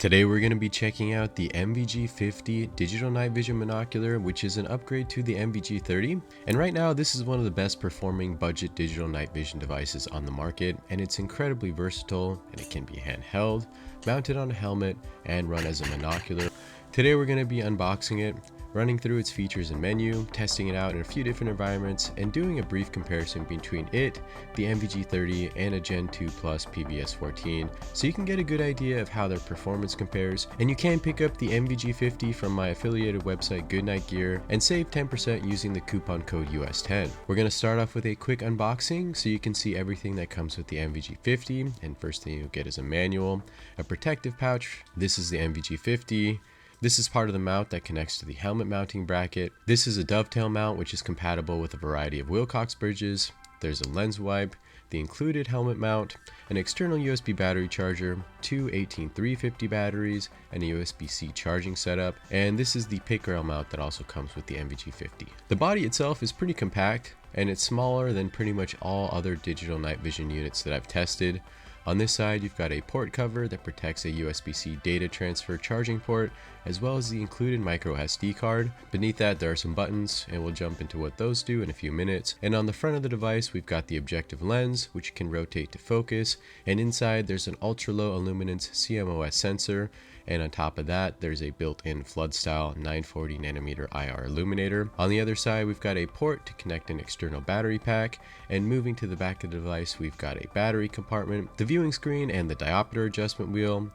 Today we're going to be checking out the NVG50 digital night vision monocular, which is an upgrade to the NVG30. And right now this is one of the best performing budget digital night vision devices on the market, and it's incredibly versatile and it can be handheld, mounted on a helmet, and run as a monocular. Today we're going to be unboxing it, running through its features and menu, testing it out in a few different environments, and doing a brief comparison between it, the NVG30, and a Gen 2 Plus PVS14, so you can get a good idea of how their performance compares. And you can pick up the NVG50 from my affiliated website Goodnight Gear and save 10% using the coupon code US10. We're going to start off with a quick unboxing so you can see everything that comes with the NVG50, and first thing you'll get is a manual, a protective pouch. This is the NVG50. This is part of the mount that connects to the helmet mounting bracket. This is a dovetail mount which is compatible with a variety of Wilcox bridges. There's a lens wipe, the included helmet mount, an external USB battery charger, two 18350 batteries, and a USB-C charging setup, and this is the pick rail mount that also comes with the NVG50. The body itself is pretty compact, and it's smaller than pretty much all other digital night vision units that I've tested. On this side, you've got a port cover that protects a USB-C data transfer charging port, as well as the included micro SD card. Beneath that, there are some buttons, and we'll jump into what those do in a few minutes. And on the front of the device, we've got the objective lens, which can rotate to focus. And inside, there's an ultra-low illuminance CMOS sensor. And on top of that, there's a built-in flood-style 940 nanometer IR illuminator. On the other side, we've got a port to connect an external battery pack. And moving to the back of the device, we've got a battery compartment, the viewing screen, and the diopter adjustment wheel.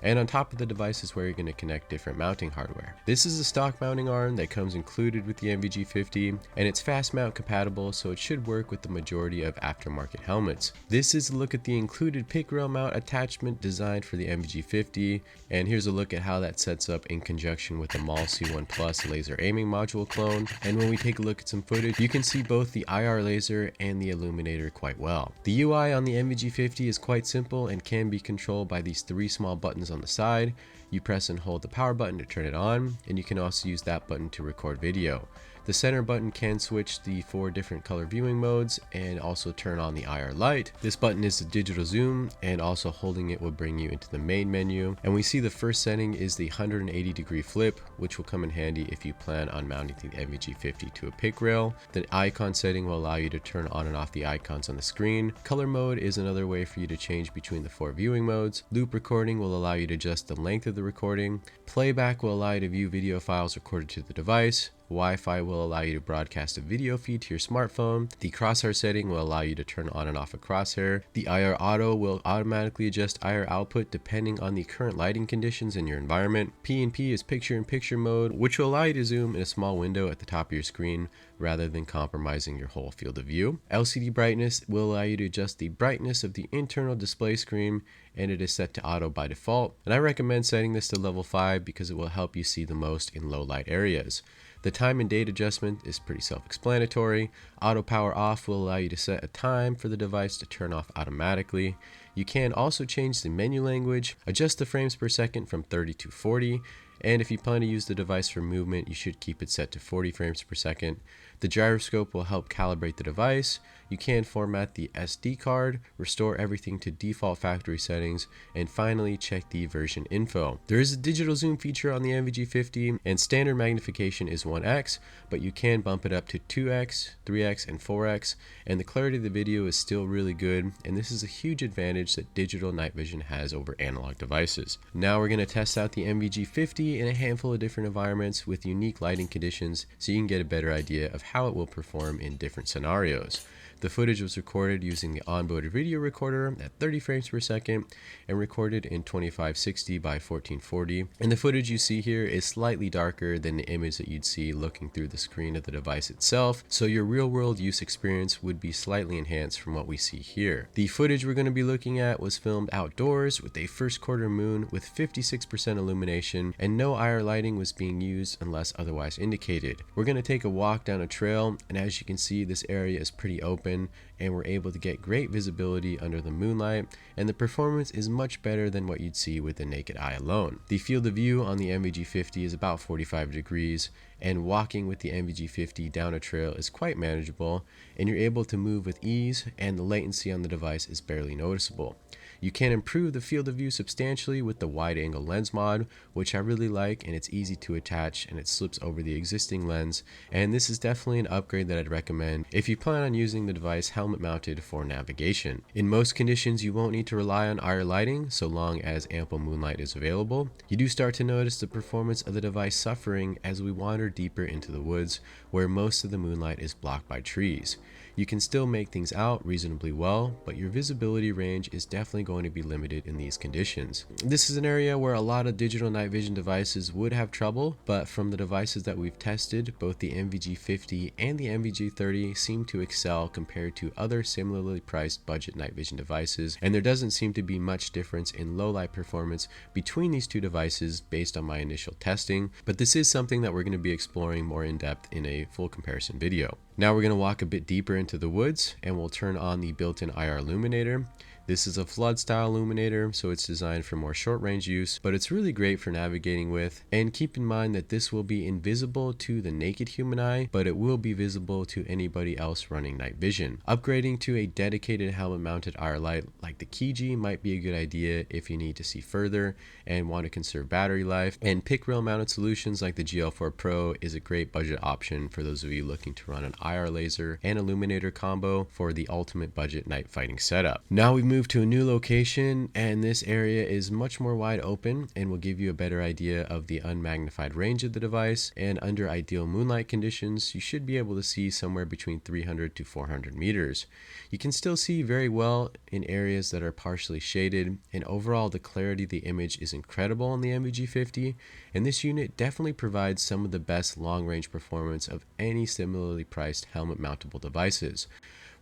And on top of the device is where you're going to connect different mounting hardware. This is a stock mounting arm that comes included with the NVG50, and it's fast mount compatible, so it should work with the majority of aftermarket helmets. This is a look at the included pick rail mount attachment designed for the NVG50, and here's a look at how that sets up in conjunction with the MAL C1 Plus laser aiming module clone. And when we take a look at some footage, you can see both the IR laser and the illuminator quite well. The UI on the NVG50 is quite simple and can be controlled by these three small buttons on the side. You press and hold the power button to turn it on, and you can also use that button to record video. The center button can switch the 4 different color viewing modes and also turn on the IR light. This button is the digital zoom, and also holding it will bring you into the main menu. And we see the first setting is the 180-degree flip, which will come in handy if you plan on mounting the NVG50 to a pick rail. The icon setting will allow you to turn on and off the icons on the screen. Color mode is another way for you to change between the 4 viewing modes. Loop recording will allow you to adjust the length of the recording. Playback will allow you to view video files recorded to the device. Wi-Fi will allow you to broadcast a video feed to your smartphone. The crosshair setting will allow you to turn on and off a crosshair. The IR auto will automatically adjust IR output depending on the current lighting conditions in your environment. P&P is picture-in-picture mode, which will allow you to zoom in a small window at the top of your screen rather than compromising your whole field of view. LCD brightness will allow you to adjust the brightness of the internal display screen, and it is set to auto by default. And I recommend setting this to level 5 because it will help you see the most in low light areas. The time and date adjustment is pretty self-explanatory. Auto power off will allow you to set a time for the device to turn off automatically. You can also change the menu language, adjust the frames per second from 30 to 40, and if you plan to use the device for movement, you should keep it set to 40 frames per second. The gyroscope will help calibrate the device. You can format the SD card, restore everything to default factory settings, and finally check the version info. There is a digital zoom feature on the NVG50, and standard magnification is 1x, but you can bump it up to 2x, 3x, and 4x, and the clarity of the video is still really good, and this is a huge advantage that digital night vision has over analog devices. Now we're going to test out the NVG50 in a handful of different environments with unique lighting conditions so you can get a better idea of how it will perform in different scenarios. The footage was recorded using the onboard video recorder at 30 frames per second and recorded in 2560 by 1440. And the footage you see here is slightly darker than the image that you'd see looking through the screen of the device itself, so your real-world use experience would be slightly enhanced from what we see here. The footage we're going to be looking at was filmed outdoors with a first quarter moon with 56% illumination, and no IR lighting was being used unless otherwise indicated. We're going to take a walk down a trail, and as you can see, this area is pretty open, and we're able to get great visibility under the moonlight, and the performance is much better than what you'd see with the naked eye alone. The field of view on the NVG50 is about 45 degrees, and walking with the NVG50 down a trail is quite manageable, and you're able to move with ease, and the latency on the device is barely noticeable. You can improve the field of view substantially with the wide angle lens mod, which I really like, and it's easy to attach and it slips over the existing lens, and this is definitely an upgrade that I'd recommend if you plan on using the device helmet mounted for navigation. In most conditions you won't need to rely on IR lighting so long as ample moonlight is available. You do start to notice the performance of the device suffering as we wander deeper into the woods where most of the moonlight is blocked by trees. You can still make things out reasonably well, but your visibility range is definitely going to be limited in these conditions. This is an area where a lot of digital night vision devices would have trouble, but from the devices that we've tested, both the NVG50 and the NVG30 seem to excel compared to other similarly priced budget night vision devices, and there doesn't seem to be much difference in low light performance between these two devices based on my initial testing, but this is something that we're going to be exploring more in depth in a full comparison video. Now we're going to walk a bit deeper into the woods and we'll turn on the built-in IR illuminator. This is a flood style illuminator, so it's designed for more short range use, but it's really great for navigating with. And keep in mind that this will be invisible to the naked human eye, but it will be visible to anybody else running night vision. Upgrading to a dedicated helmet mounted IR light like the Kiji might be a good idea if you need to see further and want to conserve battery life. And pick rail mounted solutions like the GL4 Pro is a great budget option for those of you looking to run an IR laser and illuminator combo for the ultimate budget night fighting setup. Now we've moved to a new location, and this area is much more wide open and will give you a better idea of the unmagnified range of the device. And under ideal moonlight conditions, you should be able to see somewhere between 300 to 400 meters. You can still see very well in areas that are partially shaded, and overall the clarity of the image is incredible on the NVG50, and this unit definitely provides some of the best long-range performance of any similarly priced helmet mountable devices.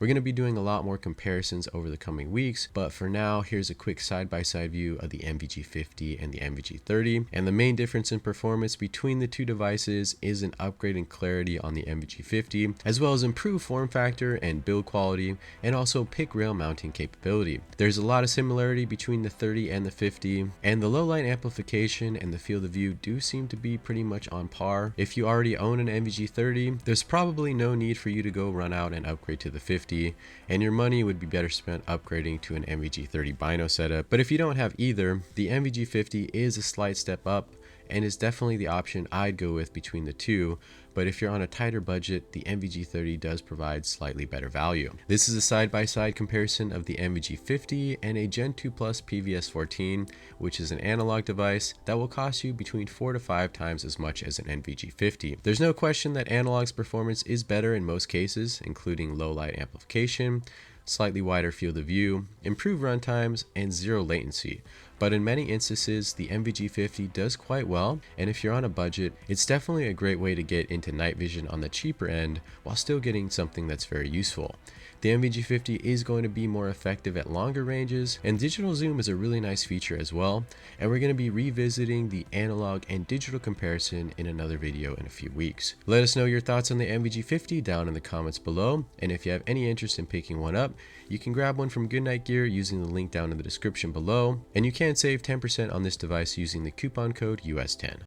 We're going to be doing a lot more comparisons over the coming weeks, but for now, here's a quick side-by-side view of the NVG50 and the NVG30. And the main difference in performance between the two devices is an upgrade in clarity on the NVG50, as well as improved form factor and build quality, and also pick rail mounting capability. There's a lot of similarity between the 30 and the 50, and the low light amplification and the field of view do seem to be pretty much on par. If you already own an NVG30, there's probably no need for you to go run out and upgrade to the 50. And your money would be better spent upgrading to an NVG30 Bino setup. But if you don't have either, the NVG50 is a slight step up and is definitely the option I'd go with between the two. But if you're on a tighter budget, the NVG30 does provide slightly better value. This is a side-by-side comparison of the NVG50 and a Gen 2 Plus PVS14, which is an analog device that will cost you between 4 to 5 times as much as an NVG50. There's no question that analog's performance is better in most cases, including low light amplification, slightly wider field of view, improved run times, and zero latency. But in many instances, the NVG50 does quite well, and if you're on a budget, it's definitely a great way to get into night vision on the cheaper end while still getting something that's very useful. The NVG50 is going to be more effective at longer ranges, and digital zoom is a really nice feature as well, and we're going to be revisiting the analog and digital comparison in another video in a few weeks. Let us know your thoughts on the NVG50 down in the comments below, and if you have any interest in picking one up, you can grab one from Goodnight Gear using the link down in the description below, and you can save 10% on this device using the coupon code US10.